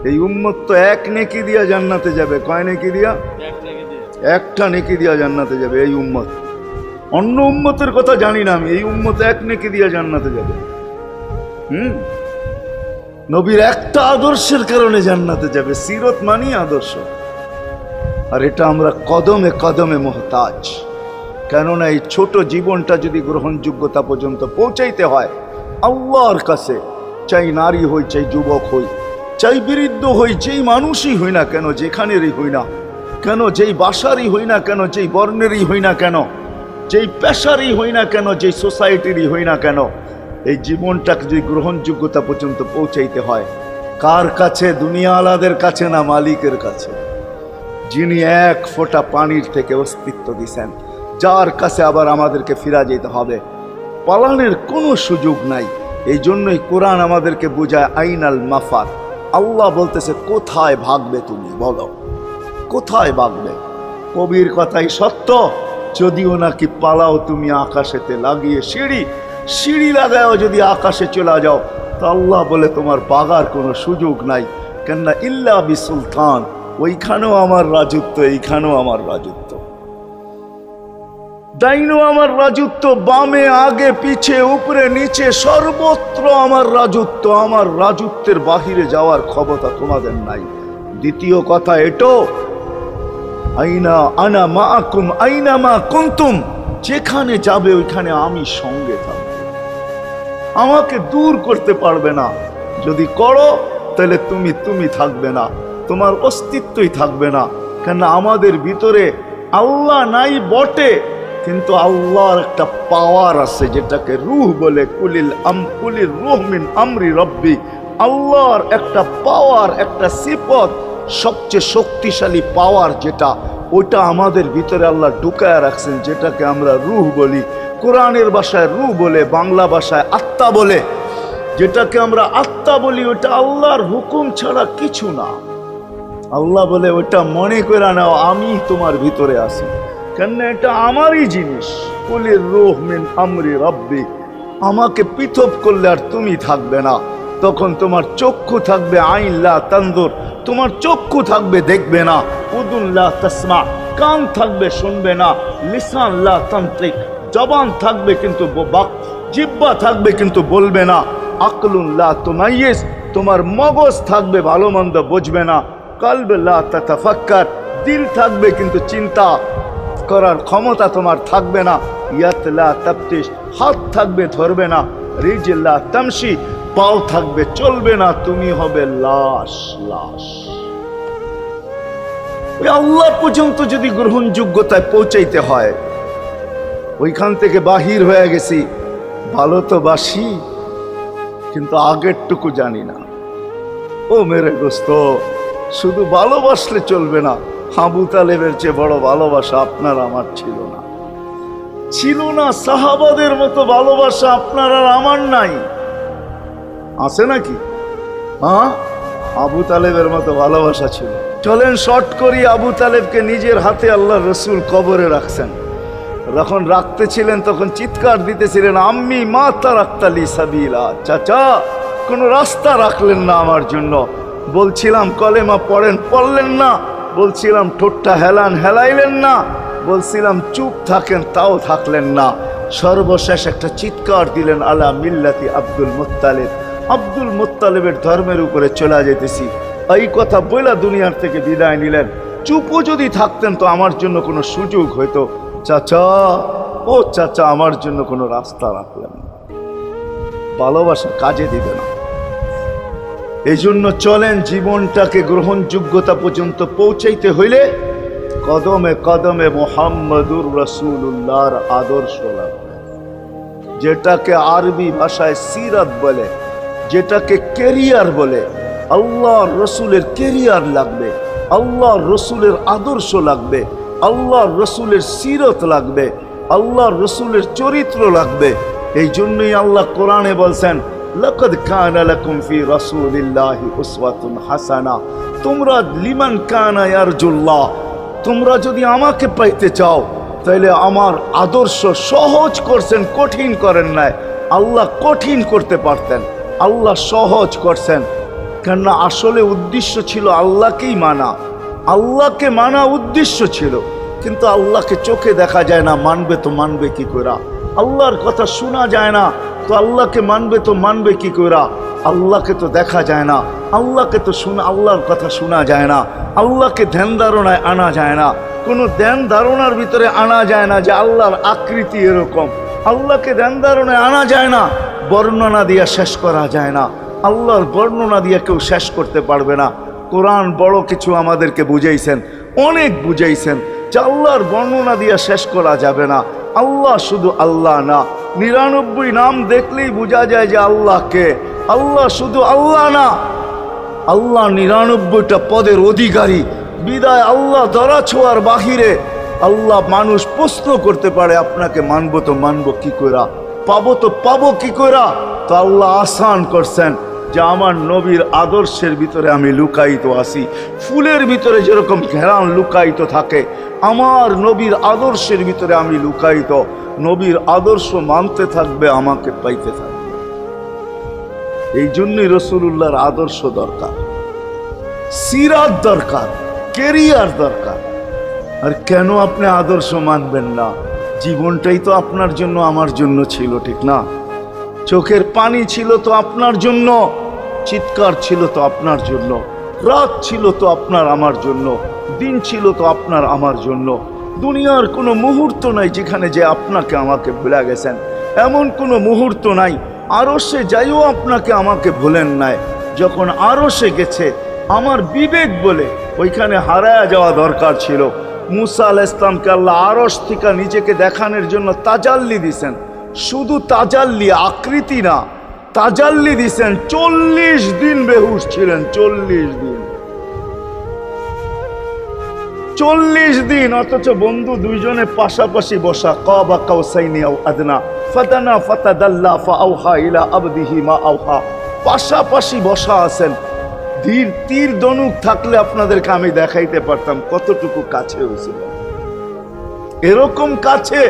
এই উম্মত তো এক নেকি দিয়া জান্নাতে যাবে। কয় নেকি দিয়া? একটা নেকি দিয়া জান্নাতে যাবে এই উম্মত। অন্য উম্মতের কথা জানি না আমি, এই উম্মত এক নেকি দিয়া জান্নাতে যাবে। নবীর একটা আদর্শের কারণে জান্নাতে যাবে। সিরত মানি আদর্শ, আর এটা আমরা কদমে কদমে মুহতাজ। কেননা এই ছোট জীবনটা যদি গ্রহণযোগ্যতা পর্যন্ত পৌঁছাইতে হয় আল্লাহর কাছে, চাই নারী হই, চাই যুবক হই, চাই বৃদ্ধ হই, যেই মানুষই হই না কেন, যেখানেরই হই না কেন, যেই বাসারই হই না কেন, যেই বর্ণেরই হই না কেন, যেই পেশারই হই না কেন, যেই সোসাইটিরই হই না কেন, এই জীবনটাকে যদি গ্রহণযোগ্যতা পর্যন্ত পৌঁছাইতে হয় কার কাছে? দুনিয়াওয়ালাদের কাছে না, মালিকের কাছে, যিনি এক ফোঁটা পানির থেকে অস্তিত্ব দিছেন, যার কাছে আবার আমাদেরকে ফিরা যেতে হবে। পালানের কোনো সুযোগ নাই। এই জন্যই কোরআন আমাদেরকে বোঝায় আইনাল মাফার। আল্লাহ বলতেছে কোথায় ভাগবে তুমি, বলো কোথায় ভাগবে? কবির কথাই সত্য, যদিও নাকি পালাও তুমি আকাশেতে লাগিয়ে সিঁড়ি, সিঁড়ি লাগাও যদি আকাশে চলে যাও, তো আল্লাহ বলে তোমার বাগার কোনো সুযোগ নাই। কেননা ইল্লা বিসুলতান, ওইখানেও আমার রাজত্ব, এইখানেও আমার রাজত্ব, ডাইনো আমার রাজত্ব, বামে আগে পিছে উপরে নিচে সর্বত্র আমার রাজত্ব। আমার রাজত্বের বাহিরে যাওয়ার ক্ষমতা তোমাদের নাই। দ্বিতীয় কথা এটো, আইনা আনা মাআকুম আইনা মা কুনতুম, যেখানে যাবে ওইখানে আমি সঙ্গে থাকব। আমাকে দূর করতে পারবে না। যদি করো তাহলে তুমি থাকবে না, তোমার অস্তিত্বই থাকবে না। কেন আমাদের ভিতরে আল্লাহ নাই বটে, কিন্তু আল্লাহর একটা পাওয়ার আছে যেটাকে রূহ বলে। কুলির রূহ মিন আমরি রব্বি, আল্লাহর একটা পাওয়ার, একটা সিফত, সবচেয়ে শক্তিশালী পাওয়ার যেটা, ওটা আমাদের ভিতরে আল্লাহ ঢুকায় রাখছেন, যেটাকে আমরা রূহ বলি। কোরআনের ভাষায় রূহ বলে, বাংলা ভাষায় আত্মা বলে। যেটাকে আমরা আত্মা বলি ওটা আল্লাহর হুকুম ছাড়া কিছু না। আল্লাহ বলে ওটা মনে করে নাও আমি তোমার ভিতরে আছি, কেন এটা আমারই জিনিস। কুলির রূহ মিন আমরি রব্বি, আমাকে পৃথক করলে আর তুমি থাকবে না। তখন তোমার চক্ষু থাকবে আইন লা তানজুর, তোমার চক্ষু থাকবে দেখবে না। উদুন লা তাসমা, কান থাকবে শুনবে না। লিসান লা তান্তিক, জবান থাকবে কিন্তু জিহ্বা থাকবে কিন্তু বলবে না। আকলুন লা তুমাইয়িজ, তোমার মগজ থাকবে ভালো মন্দ বুঝবে না। কলব লা তাতাফাক্কার, দিল থাকবে কিন্তু চিন্তা করার ক্ষমতা তোমার থাকবে না। ইয়াত লা তাফতিশ, হাত থাকবে ধরবে না। রিজল লা তামশি, পাও থাকবে চলবে না। তুমি হবে লাশ। ওই আল্লাহ পর্যন্ত যদি গ্রহণযোগ্যতায় পৌঁছাইতে হয়, ওইখান থেকে বাহির হয়ে গেছি। ভালো তো বাসি, কিন্তু আগেরটুকু জানি না। ও মেরে দোস্ত, শুধু ভালোবাসলে চলবে না। আবু তালেবের চেয়ে বড় ভালোবাসা আপনার আমার ছিল না, ছিল না। সাহাবাদের মতো ভালোবাসা আপনার আর আমার নাই। আছে নাকি? হ্যাঁ, আবু তালেবের মতো ভালোবাসা ছিল। চলেন শর্ট করি। আবু তালেবকে নিজের হাতে আল্লাহ রসুল কবরে রাখছেন। যখন রাখতেছিলেন তখন চিৎকার দিতেছিলেন, আম্মি মা তারাক্তালি সাবিলা, চাচা কোন রাস্তা রাখলেন না আমার জন্য। বলছিলাম কলেমা পড়েন, পড়লেন না। বলছিলাম ঠোঁটটা হেলান, হেলাইলেন না। বলছিলাম চুপ থাকেন, তাও থাকলেন না। সর্বশেষ একটা চিৎকার দিলেন, আলা মিল্লাতি আব্দুল মুত্তালিব, আব্দুল মুত্তালিবের ধর্মের উপরে চলে যেতেছি। এই কথা বইলা দুনিয়ার থেকে বিদায় নিলেন। চুপও যদি থাকতেন তো আমার জন্য কোনো সুযোগ হইতো। চাচা, ও চাচা, আমার জন্য কোনো রাস্তা রাখলেন না। ভালোবাসা কাজে দিবে না। এই জন্য চলেন, জীবনটাকে গ্রহণযোগ্যতা পর্যন্ত পৌঁছাইতে হইলে কদমে কদমে মুহাম্মদুর রাসূলুল্লাহর আদর্শ লাগবে। যেটাকে আরবি ভাষায় সিরাত বলে, যেটাকে কেরিয়ার বলে। আল্লাহর রসুলের কেরিয়ার লাগবে, আল্লাহর রসুলের আদর্শ লাগবে, আল্লাহর রসুলের সিরত লাগবে, আল্লাহর রসুলের চরিত্র লাগবে। এই জন্যই আল্লাহ কোরআনে বলছেন, লাকাদ কানা লাকুম ফি রাসূলিল্লাহি উসওয়াতুন হাসানা, তোমরা লিমান কানা ইয়ারজুল্লাহ, তোমরা যদি আমাকে পাইতে চাও তাহলে আমার আদর্শ সহজ করছেন, কঠিন করেন নাই। আল্লাহ কঠিন করতে পারতেন, আল্লাহ সহজ করছেন। কেননা আসলে উদ্দেশ্য ছিল আল্লাহকেই মানা, আল্লাহকে মানা উদ্দেশ্য ছিল। কিন্তু আল্লাহকে চোখে দেখা যায় না, মানবে তো মানবে কি করে? আল্লাহর কথা শোনা যায় না, তো আল্লাহকে মানবে তো মানবে কি করে? আল্লাহকে তো দেখা যায় না, আল্লাহকে তো আল্লাহর কথা শোনা যায় না, আল্লাহকে ধ্যান ধারণায় আনা যায় না, কোনো ধ্যান ধারণার ভিতরে আনা যায় না যে আল্লাহর আকৃতি এরকম। আল্লাহকে ধ্যান ধারণায় আনা যায় না, বর্ণনা দিয়ে শেষ করা যায় না। আল্লাহর বর্ণনা দিয়ে কেউ শেষ করতে পারবে না। কোরআন বড় কিছু আমাদেরকে বুঝাইছেন, অনেক বুঝাইছেন যে আল্লাহর বর্ণনা দিয়ে শেষ করা যাবে না। আল্লাহ শুধু আল্লাহ না, 99 নাম দেখলেই বোঝা যায় যে আল্লাহকে। আল্লাহ শুধু আল্লাহ না, আল্লাহ 99টা পদের অধিকারী। বিদায় আল্লাহ ধরা ছোঁয়ার বাহিরে আল্লাহ মানুষ প্রশ্ন করতে পারে, আপনাকে মানবো তো মানবো কি করে, পাবো তো পাবো কি করে? তো আল্লাহ আসান করছেন যে আমার নবীর আদর্শের ভিতরে আমি লুকায়িত আছি। ফুলের ভিতরে যেরকম ঘেরান লুকায়িত থাকে, আমার নবীর আদর্শের ভিতরে আমি লুকায়িত। নবীর আদর্শ মানতে থাকবে, আমাকে পাইতে থাকবে। এই জন্যই রাসূলুল্লাহর আদর্শ দরকার, সিরাত দরকার, কেরিয়ার দরকার। আর কেন আপনি আদর্শ মানবেন না? জীবনটাই তো আপনার জন্য আমার জন্য ছিল, ঠিক না? চোখের পানি ছিল তো আপনার জন্য, চিৎকার ছিল তো আপনার জন্য, রাত ছিল তো আপনার আমার জন্য, দিন ছিল তো আপনার আমার জন্য। দুনিয়ার কোনো মুহূর্ত নাই যেখানে যে আপনাকে আমাকে ভুলে গেছেন, এমন কোনো মুহূর্ত নাই। আরশে যাইও আপনাকে আমাকে ভুলেন নাই। যখন আরশে গেছে আমার বিবেক বলে ওইখানে হারায়া যাওয়া দরকার ছিল। মুসা আলাইহিস সালামকে আল্লাহ আরশ থেকে নিজেকে দেখানোর জন্য তাজাল্লি দিছেন। শুধু তাজাল্লি, আকৃতি না, তাজাল্লি দিছেন। 40 দিন বেহুশ ছিলেন, 40 দিন, 40 দিন। অথচ বন্ধু দুইজনে পাশাপাশি বসা, কাবা কাউসাইনি আও আদনা ফাদানা ফাতাদাল্লা ফাআওহা ইলা আবদিহি মা আওহা, পাশাপাশি বসা আছেন। তীর ধনুক থাকলে আপনাদেরকে আমি দেখাইতে পারতাম কতটুকু কাছে হয়েছিল। এরকম কাছে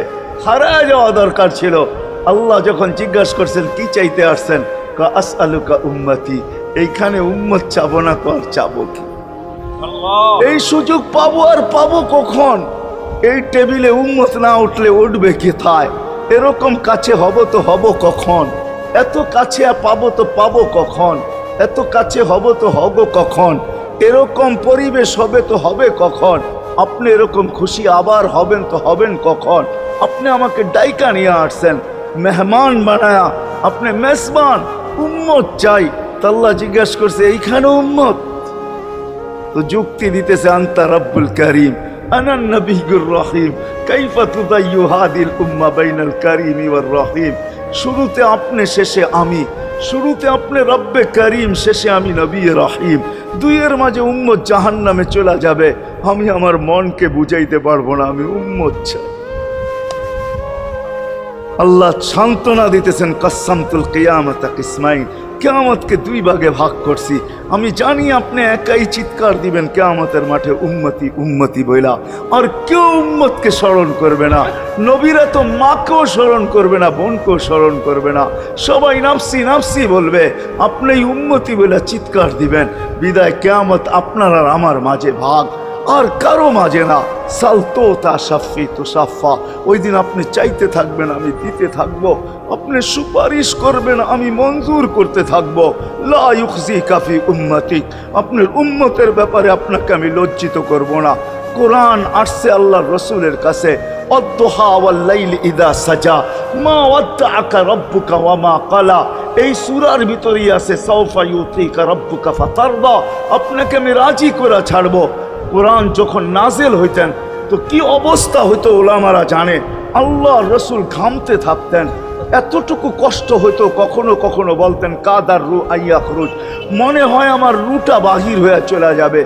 হারায় যাওয়া দরকার ছিল। আল্লাহ যখন জিজ্ঞাসা করছেন কি চাইতে আসছেন, আসআলুকা উম্মতি, এইখানে উম্মত চাবো না তো আর চাবো কি? এই সুযোগ পাবো আর পাবো কখন? এই টেবিলে উম্মত না উঠলে উঠবে কোথায়? এরকম কাছে হব তো হব কখন? এত কাছে পাবো তো পাবো কখন? এত কাছে হব তো হব কখন? এরকম পরিবেশ হবে তো হবে কখন? আপনি এরকম খুশি আবার হবেন তো হবেন কখন? আপনি আমাকে ডাইকা নিয়ে আসছেন, মেহমান বানায়া, আপনি মেজবান, উম্মত চাই। আল্লাহ জিজ্ঞাসা করছে এইখানে উম্মত? তো যুক্তি দিতেছে আনতা রব্বুল করিম আনান নবিয়্যুর রহিম কাইফা তুদাইয়ু হাদিল উম্মাহ বাইনাল কারীমি ওয়ার রহিম। শুরুতে আপনি, শেষে আমি। শুরুতে আপনি রব্বে করিম, শেষে আমি নবী রহিম। দুইয়ের মাঝে উম্মত জাহান্নামে চলে যাবে। আমি আমার মনকে বুঝাইতে পারবো না, আমি উম্মত চাই। আল্লাহ সান্ত্বনা দিতেছেন, কাসসামতুল কিয়ামাতা কিসমাইন, কিয়ামতকে 2 ভাগে ভাগ করছি। আমি জানি আপনি একাই চিৎকার দিবেন কিয়ামতের মাঠে উম্মতি উম্মতি বইলা, আর কেউ উম্মতকে স্মরণ করবে না। নবীরা তো মাকেও স্মরণ করবে না, বোনকেও স্মরণ করবে না, সবাই নাফসি নাফসি বলবে। আপনি উম্মতি বইলা চিৎকার দিবেন। বিদায় কিয়ামত আপনার আর আমার মাঝে ভাগ, আর কারো মাঝে না। সালতো তা সাফি তো সাফা, ওই দিন আপনি চাইতে থাকবেন, আমি দিতে থাকবো। আপনি সুপারিশ করবেন, আমি মঞ্জুর করতে থাকবো। লা ইউখজিকা ফি উম্মতিক, আপনার উম্মতের ব্যাপারে আপনাকে আমি লজ্জিত করব না। কোরআন আসছে আল্লাহর রাসূলের কাছে, অদ্দুহা ওয়াল লাইলি ইদা সাজা মা ওয়াদ্দাআকা রাব্বুকা ওয়া মা ক্বালা। এই সূরার ভিতরেই আছে সাউফা ইউতিকা রাব্বুকা ফাতারদা, আপনাকে আমি রাজি করে ছাড়বো। কোরআন যখন নাজেল হইতেন তো কি অবস্থা হইতো ওলামারা জানে। আল্লাহ রসুল ঘামতে থাকতেন, এতটুকু কষ্ট হইতো, কখনো কখনো বলতেন কাদার রু আইয়া খরুজ, মনে হয় আমার রুটা বাহির হয়ে চলে যাবে।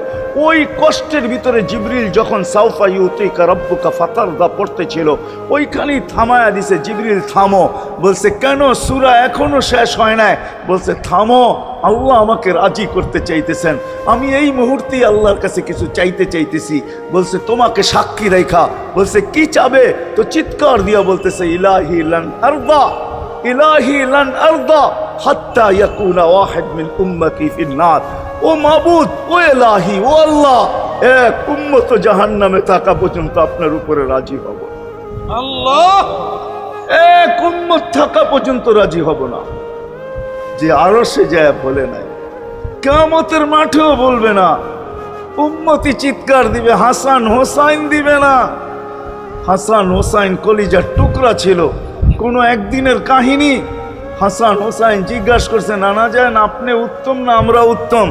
ওই কষ্টের ভিতরে জিবরিল যখন সাউফা ইউতিকা রাব্বুকা ফাতারদা পড়তেছিল, ওইখানেই থামায়া দিছে, জিবরিল থামো। বলছে কেন? সূরা এখনো শেষ হয় নাই। বলছে থামো, আল্লাহ আমাকে রাজি করতে চাইতেছেন, আমি এই মুহূর্তেই আল্লাহর কাছে কিছু চাইতে চাইতেছি। বলছে তোমাকে সাক্ষী রেখা। বলছে কি চাবে? তো চিৎকার দিয়া বলতেছে ইলাহি লান আরদা, ইলাহি লান আরদা হাত্তা ইয়াকুনা ওয়াহিদ মিন উম্মতি ফিন নার। ও মাবুদ, ও এলাহি, ও আল্লাহ, এক উম্মত জাহান্নামে থাকা পর্যন্ত আপনার উপরে রাজি হব। আল্লাহ, এক উম্মত থাকা পর্যন্ত রাজি হব না। যে আরশে যায় বলে নাই, কিয়ামতের মাঠেও বলবে না। উম্মতি চিৎকার দিবে, হাসান হোসাইন দিবে না। হাসান হোসাইন কলিজার টুকরা ছিল, কোনো একদিনের কাহিনী। হাসান হোসাইন জিজ্ঞাসা করছে, নানা যান আপনি উত্তম না আমরা উত্তম?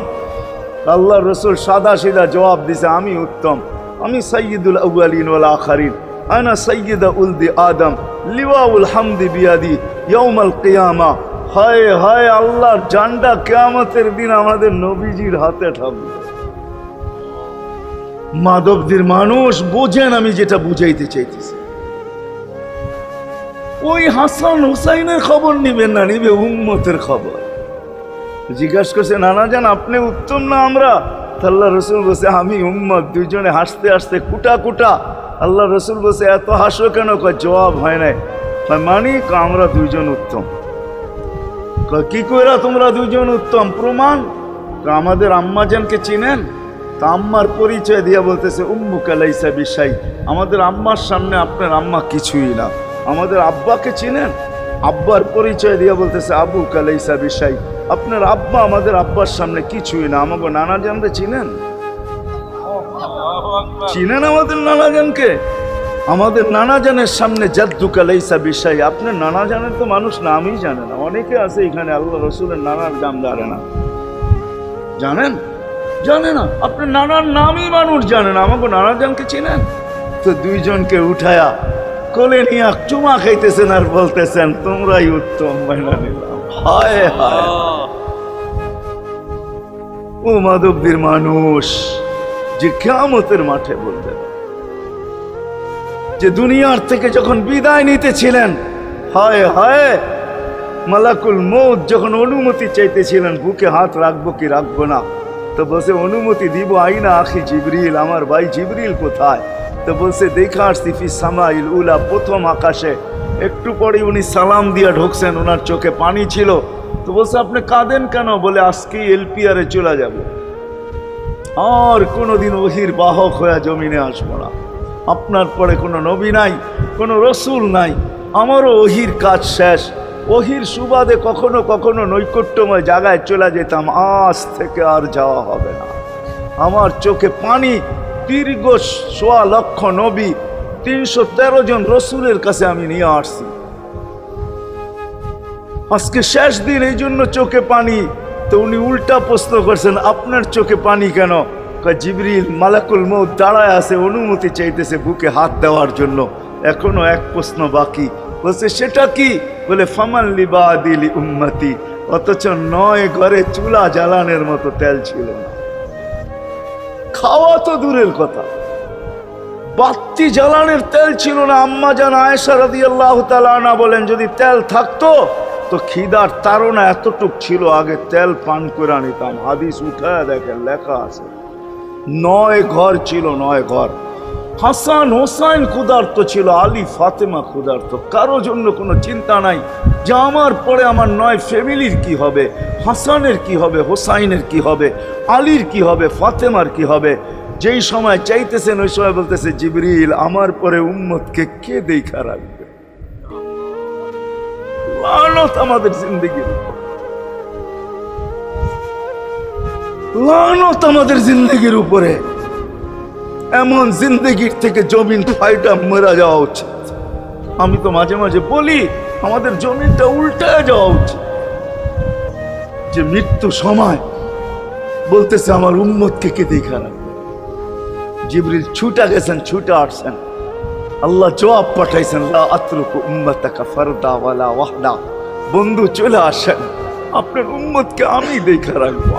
আল্লাহ রসুল সাদা সিধা জবাব দিছে, আমি উত্তম, আমি সাইয়্যিদুল আউয়ালিন ওয়াল আখিরিন, আনা সাইয়্যিদা উলদি আদম, লিওয়াউল হামদি বিয়াদি ইয়াউমাল কিয়ামা। হায় হায়, আল্লাহর জান্ডা কিয়ামতের দিন আমাদের নবীজির হাতে থাকবে। মাধবদীর মানুষ বোঝেন আমি যেটা বুঝাইতে চাইতেছি। ওই হাসান হুসাইনের খবর নিবেন না, নিবে উম্মতের খবর। জিজ্ঞাসা করছে, নানা যান আপনি উত্তম না আমরা? আল্লাহ রসুল বলছে, আমি উম্মত। দুইজনে হাসতে হাসতে কুটা কুটা। আল্লাহ রসুল বলছে, এত হাসো কেন? জবাব হয় নাই। মানি আমরা দুইজন উত্তম। কি কইরা তোমরা দুইজন উত্তম? প্রমাণ। আমাদের আম্মাজানকে চিনেন? তা আম্মার পরিচয় দিয়া বলতেছে, উম্মুকা লাইসা বিশাই, আমাদের আম্মার সামনে আপনার আম্মা কিছুই না। আমাদের আব্বাকে চিনেন? আব্বার পরিচয় দিয়া বলতেছে, আবুকা লাইসা বিশাই, আপনার আব্বা আমাদের আব্বার সামনে কিছুই না। আমাকে নানা জানতে চিনেন? চিনেন আমাদের নানা জানকে? আমাদের নানা জানের সামনে জাদ্দুকা লাইসা বিশাই, আপনার নানা জানের তো মানুষ নামই জানে না। অনেকে আছে এখানে আল্লাহ রসুলের নানার নাম জানে না। জানেন? জানে না। আপনার নানার নামই মানুষ জানে না। আমাকে নানা জানকে চিনেন? তো দুইজনকে উঠায়া কোলে নিয়ে চুমা খাইতেছেন আর বলতেছেন, তোমরাই উত্তম, মাইনা নিলাম। হায় হায়, ও মাধবদীর মানুষ যে কিয়ামতের মাঠে বলবেন, যে দুনিয়ার থেকে যখন বিদায় নিতেছিলেন, হায় হায়, মালাকুল মউত যখন অনুমতি চাইতেছিলেন, বুকে হাত রাখবো কি রাখবো না, তো বলছে অনুমতি দিব। আইনা আখি জিবরিল, আমার ভাই জিবরিল কোথায়? তো বলছে, দেখা আসছি ফি সামাইল উলা, প্রথম আকাশে। একটু পরে উনি সালাম দিয়া ঢুকছেন, ওনার চোখে পানি ছিল। তো বলছে, আপনি কাঁদেন কেন? বলে, আজকেই এলপিআরে চলে যাব, আর কোনোদিন ওহির বাহক হয়ে জমিনে আসবো না। আপনার পরে কোনো নবী নাই, কোনো রসুল নাই, আমারও ওহির কাজ শেষ। ওহির সুবাদে কখনো কখনো নৈকট্যময় জায়গায় চলে যেতাম, আজ থেকে আর যাওয়া হবে না। আমার চোখে পানি। দীর্ঘ ১.৫ লক্ষ নবী, ৩১৩ জন রসুলের কাছে আমি নিয়ে আসছি। আজকে শেষ দিন, এই জন্য চোখে পানি। তো উনি উল্টা প্রশ্ন করছেন, আপনার চোখে পানি কেন? জিবরিল মালাকুল মউত দাঁড়ায় আছে, অনুমতি চাইতেছে বুকে হাত দেওয়ার জন্য। এখনো এক প্রশ্ন বাকি। বলছে, সেটা কি? বলে, ফামান লিবাদিলি উম্মতি। অথচ ৯ ঘরে চুলা জ্বালানোর মতো তেল ছিল না। খাওয়া তো দূরের কথা, বাতি জ্বালানোর তেল ছিল না। আম্মা জান আয়েশা রাদিয়াল্লাহু তাআলা আনহা বলেন, যদি তেল থাকতো তো খিদার তাড়না এতটুক ছিল, আগে তেল পান করে নিতাম। হাদিস উঠায় দেখেন, লেখা আছে ৯ ঘর ছিল, ৯ ঘর। হাসান হোসাইন ক্ষুধার্ত ছিল, আলী ফাতেমা ক্ষুধার্ত। কারো জন্য কোনো চিন্তা নাই যে আমার পরে আমার ৯ ফ্যামিলির কি হবে, হাসানের কি হবে, হোসাইনের কি হবে, আলীর কি হবে, ফাতেমার কি হবে। যেই সময় চাইতেছেন ওই সময় বলতেছে, জিবরিল আমার পরে উম্মতকে কে দেখা রাখবে? লানত আমাদের জিন্দেগির উপর, লানত আমাদের জিন্দেগির উপরে। এমন জিন্দেগির থেকে জমিন ফাইটা মরা যাওয়া উচিত। আমি তো মাঝে মাঝে বলি, আমাদের জমিনটা উল্টায় যাওয়া উচিত। যে মৃত্যু সময় বলতেছে, আমার উম্মতকে কে দেখা রাখবে? জিবরিল ছুটা গেছেন, ছুটা আসছেন। আল্লাহ জবাব পাঠাইছেন, লা আতরুকু উম্মতাকা ফারদা ওয়ালা ওয়াহদা। বন্ধু চলে আসেন, আপনার উম্মতকে আমি দেখা রাখবো,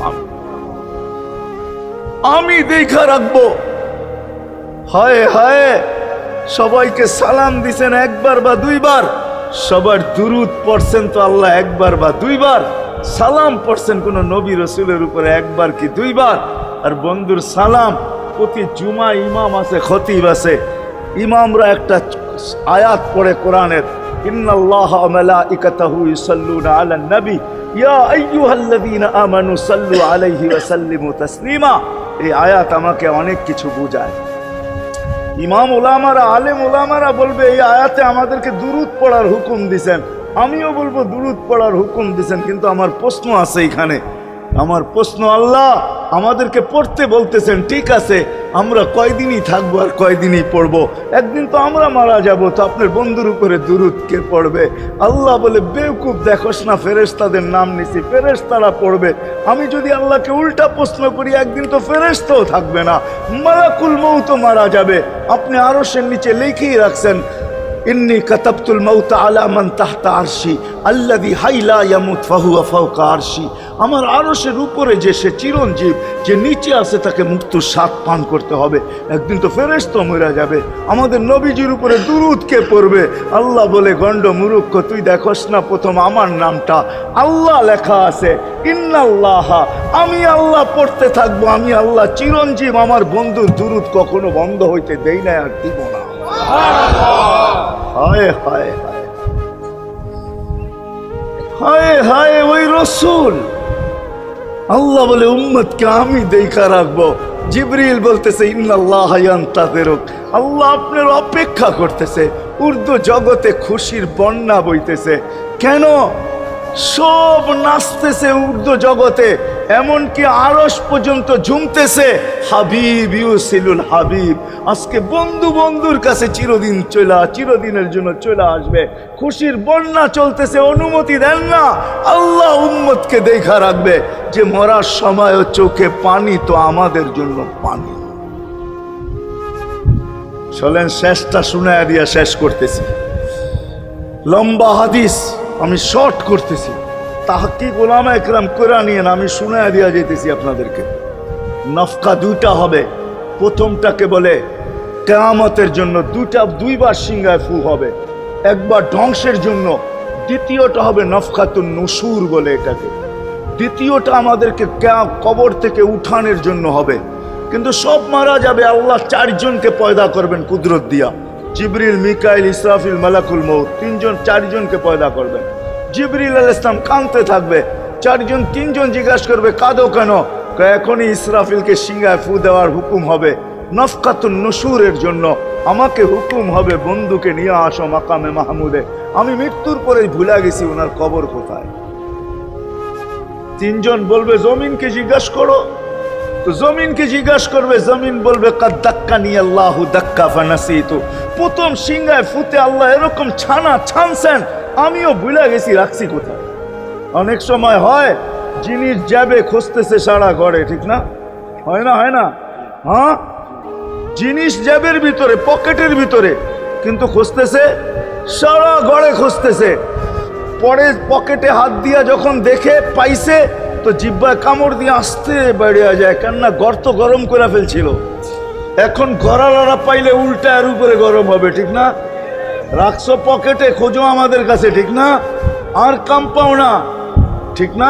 আমি দেখা রাখবো। হায় হায়, সবাইকে সালাম দিছেন একবার বা দুইবার, সবার দুরুদ পড়ছেন তো আল্লাহ একবার বা দুইবার, সালাম পড়ছেন কোন নবী রসুলের উপরে একবার কি দুইবার। আর বন্ধুর সালাম প্রতি জুমা ইমাম আছে, খতিব আছে, ইমামরা একটা আয়াত পড়ে কোরআনের, ইন্নাল্লাহা ওয়া মালাইকাতাহু ইউসাল্লুনা আলান নবী ইয়া আইয়ুহাল্লাযীনা আমানু সাল্লু আলাইহি ওয়া সাল্লিমু তাসলিমা। এই আয়াত আমাকে অনেক কিছু বোঝায়। ইমাম ওলামারা, আলেম ওলামারা বলবে এই আয়াতে আমাদেরকে দুরূদ পড়ার হুকুম দিছেন, আমিও বলবো দুরূদ পড়ার হুকুম দিছেন। কিন্তু আমার প্রশ্ন আছে এখানে, আমার প্রশ্ন, আল্লাহ আমাদেরকে পড়তে বলতেছেন, ঠিক আছে, আমরা কয়দিনই থাকবো আর কয়দিনই পড়বো? একদিন তো আমরা মারা যাব, তো আপনার বন্ধুর উপরে দুরূদ কে পড়বে? আল্লাহ বলে, বেওকুফ, দেখোস না ফেরেশতাদের নাম নিছি, ফেরেশতারা পড়বে। আমি যদি আল্লাহকে উল্টা প্রশ্ন করি, একদিন তো ফেরেশতাও থাকবে না, মালাকুল মউত মারা যাবে। আপনি আরশের নিচে লিখেই রাখছেন, ইন্নী কাতাবতুল মাউত আলা মান তাহতা আরশি আল্লাযী হাইলা ইয়ামুত ফাহুয়া ফাওকা আরশি। আমার আরশের উপরে যে সে চিরঞ্জীব, যে নিচে আছে, তাকে মৃত্যুর স্বাদ পান করতে হবে। একদিন তো ফেরেশতা মরে যাবে, আমাদের নবীজির উপরে দুরূদ কে পড়বে? আল্লাহ বলে, গণ্ড মূর্খ, তুই দেখোস না প্রথম আমার নামটা আল্লাহ লেখা আছে, ইন্নাল্লাহা, আমি আল্লাহ পড়তে থাকবো, আমি আল্লাহ চিরঞ্জীব, আমার বন্ধুর দুরূদ কখনো বন্ধ হইতে দেই না, আর দিব না। হায় হায় হায় হায় হায়, ওই রসুল। আল্লাহ বলে, উম্মতকে আমি দেখা রাখবো। জিবরিল বলতেছে, ইন্নাল্লাহা ইয়ান্তাযিরুক, আল্লাহ আপনার অপেক্ষা করতেছে। উর্দু জগতে খুশির বন্যা বইতেছে। কেন? সব নাচতেছে উর্দু জগতে, এমনকি আরশ পর্যন্ত ঝুমতেছে। হাবিব ইউসিলুল হাবিব, আজকে বন্ধু বন্ধুর কাছে চিরদিনের জন্য চলে আসবে। খুশির বন্যা চলতেছে, অনুমতি দেন না। আল্লাহ উম্মতকে দেখা রাখবে যে মরার সময় চোখে পানি তো আমাদের জন্য পানি। চলেন শেষটা শুনায়া দিয়া শেষ করতেছি। লম্বা হাদিস আমি শর্ট করতেছি, তাহকিক উলামা একরাম করে নিয়েন, আমি শুনায়া দিয়া যেতেছি আপনাদেরকে। নফকা দুইটা হবে। প্রথমটাকে বলে কিয়ামতের জন্য, দুইবার সিংহায় ফু হবে, একবার ধ্বংসের জন্য, দ্বিতীয়টা হবে নফকাতুন নুশুর বলে এটাকে। দ্বিতীয়টা আমাদেরকে কবর থেকে উঠানোর জন্য হবে। কিন্তু সব মারা যাবে, আল্লাহ চারজনকে পয়দা করবেন কুদরত দিয়া। জিবরিল, মিকাইল, ইসরাফিল, মালাকুল মউত, চারজনকে পয়দা করবেন। জিবরিল আলাইহিস সালাম কাঁদতে থাকবে, তিনজন জিজ্ঞাসা করবে, কাঁদো কেন? এখনই ইসরাফিলকে সিংহায় ফু দেওয়ার হুকুম হবে, নফকাতুন নুশুরের জন্য। আমাকে হুকুম হবে, বন্ধুকে নিয়ে আসো মাকামে মাহমুদে। আমি মৃত্যুর পরে ভুলে গেছি ওনার কবর কোথায়। তিনজন বলবে, জমিনকে জিজ্ঞাসা করো। তো জমিনকে জিজ্ঞাসা করবে, জমিন বলবে, কাদ দাক্কানি আল্লাহু দাক্কা ফানাসিতু। প্রথম সিংহায় ফুতে আল্লাহ এরকম ছানছেন, আমিও ভুলে গেছি রাখছি কোথায়। অনেক সময় হয় জিনিস যাবে খুঁজতেছে সারা ঘরে, ঠিক না? হয় না? হয় না? হ্যাঁ, জিনিস জ্যাবের ভিতরে, পকেটের ভিতরে, কিন্তু খুঁজতেছে সারা ঘরে খুঁজতেছে। পরে পকেটে হাত দিয়া যখন দেখে পাইছে, তো জিব্বায় কামড় দিয়ে আসতে বেরিয়ে যায়, কেননা গর্ত গরম করে ফেলছিল। এখন গড়ালড়া পাইলে উল্টা এর উপরে গরম হবে, ঠিক না? রাখছো পকেটে, খোঁজো আমাদের কাছে, ঠিক না? আর কাম পাও না, ঠিক না?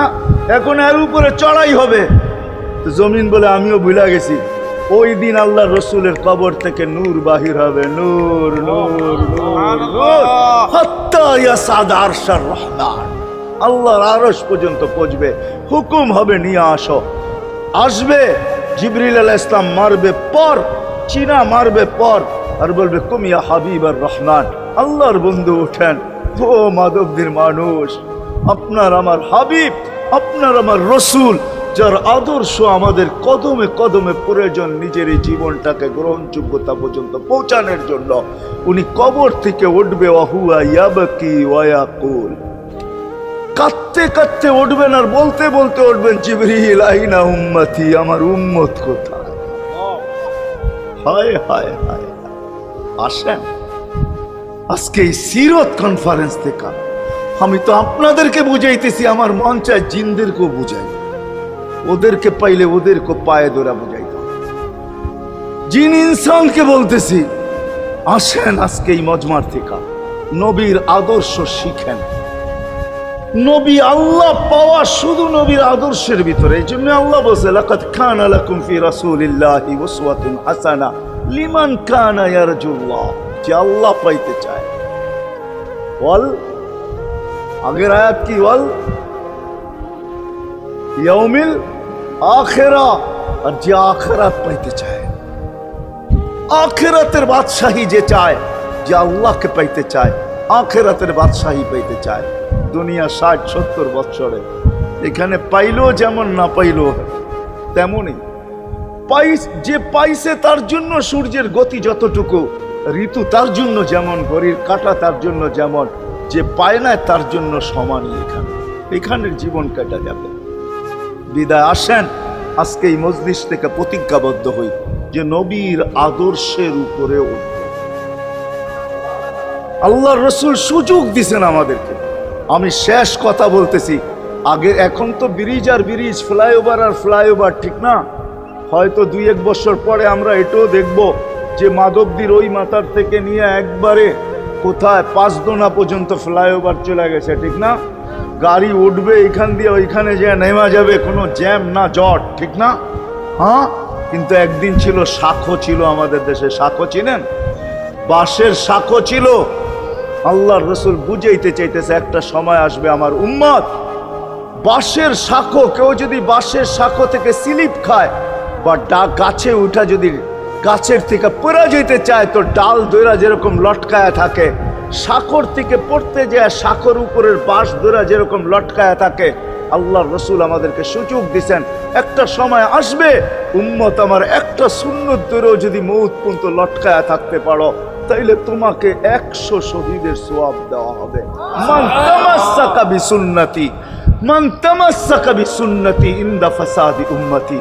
এখন এর উপরে চড়াই হবে। তো জমিন বলে, আমিও ভুলে গেছি। ওই দিন আল্লাহ রসুলের কবর থেকে নূর বাহির হবে, নূর নূর নূর নূর, হাত্তা ইয়াসাদ আরশার রহমান, আল্লাহর আরশ পর্যন্ত পৌঁছবে। হুকুম হবে, নিয়ে আসো। আসবে জিবরিল আলাইহিস সালাম, মারবে পর, চিনা মারবে পর, আর বলবে, কুম ইয়া হাবিবার রহমান, আল্লাহর বন্ধু ওঠেন। ও মাধবদীর মানুষ, আপনার আমার হাবিব, আপনার আমার রসুল, যার আদর্শ আমাদের কদমে কদমে প্রয়োজন নিজের এই জীবনটাকে গ্রহণযোগ্যতা পর্যন্ত পৌঁছানোর জন্য, উনি কবর থেকে উঠবে। ওয়াহুয়া ইয়াবকি ওয়া ইয়াকুল, কাঁদতে কাঁদতে উঠবেন আর বলতে বলতে উঠবেন, জিবরিল আইনা উম্মতি, আমার উম্মত কোথায়? হায় হায় হায়। আসেন আজকে এই সিরত কনফারেন্স থেকে আমি তো আপনাদেরকে বুঝাইতেছি, আমার মন চায় জিনদেরকেও বুঝাই, ওদেরকে পাইলে ওদেরকে পায়ে ধরা বুঝাইতাম। জিন ইনসানকে বলতেছি, আসেন আজকে এই মজমার থেকে নবীর আদর্শ শিখেন। নবী আল্লাহ পাওয়া শুধু নবীর আদর্শের ভিতরে। এই জন্য আল্লাহ বলছে, লাকাদ কানা লাকুম ফি রাসূলিল্লাহি উসওয়াতুন হাসানাহ লিমান কানা ইয়ারজুল্লাহ, যে আল্লাহ পাইতে চায়। বল, আগের আয়াত কি? বল, ইয়াউমিল আখিরা, আর যে আখিরাত পাইতে চায়, আখিরাতের বাদশাহী যে চায়, যে আল্লাহকে পাইতে চায়, আখিরাতের বাদশাহী পাইতে চায়, দুনিয়া 60-70 বছরে এখানে পাইলো যেমন, না পাইলো তেমনই। যে পাইছে তার জন্য সূর্যের গতি যতটুকু, ঋতু তার জন্য যেমন, ঘড়ির কাঁটা তার জন্য যেমন, যে পায় না তার জন্য সমানই। এখানের জীবন কাটা যাবে। বিদায় আসেন আজকে এই মজলিস থেকে প্রতিজ্ঞাবদ্ধ হই যে নবীর আদর্শের উপরে উঠব। আল্লাহর রাসূল সুযোগ দিছেন আমাদেরকে। আমি শেষ কথা বলতেছি, আগে এখন তো ব্রিজ আর ব্রিজ, ফ্লাইওভার আর ফ্লাইওভার, ঠিক না? হয়তো 2-1 বছর পরে আমরা এটাও দেখব যে মাধবদীর ওই মাথার থেকে নিয়ে একবারে কোথায় পাঁচদোনা পর্যন্ত ফ্লাইওভার চলে গেছে, ঠিক না? গাড়ি উঠবে এখান দিয়ে ওইখানে যে নেমা যাবে, কোনো জ্যাম না জট, ঠিক না? হ্যাঁ, কিন্তু একদিন ছিল শাখো, ছিল আমাদের দেশে শাখো, চিনেন? বাঁশের শাখো ছিল। আল্লাহর রাসূল বুঝাইতে চাইতেছে একটা সময় আসবে আমার উম্মত, বাঁশের শাখো, কেউ যদি বাঁশের শাখো থেকে স্লিপ খায় বা গাছে উঠা যদি গাছের থেকে পড়ে যেতে চায়, তো ডাল দইরা যেরকম লটকায়া থাকে, শাখর থেকে পড়তে যায় শাখর উপরের বাঁশ দইরা যেরকম লটকায়া থাকে, আল্লাহর রাসূল আমাদেরকে সুযোগ দিছেন একটা সময় আসবে উম্মত আমার, একটা সুন্নত ধরেও যদি মউত পর্যন্ত লটকায়া থাকতে পারো তাইলে তোমাকে 100 শহীদের সওয়াব দেওয়া হবে। মান তামাসসাকা বিসুন্নতি, মান তামাসসাকা বিসুন্নতি ইনদা ফাসাদি উম্মতি।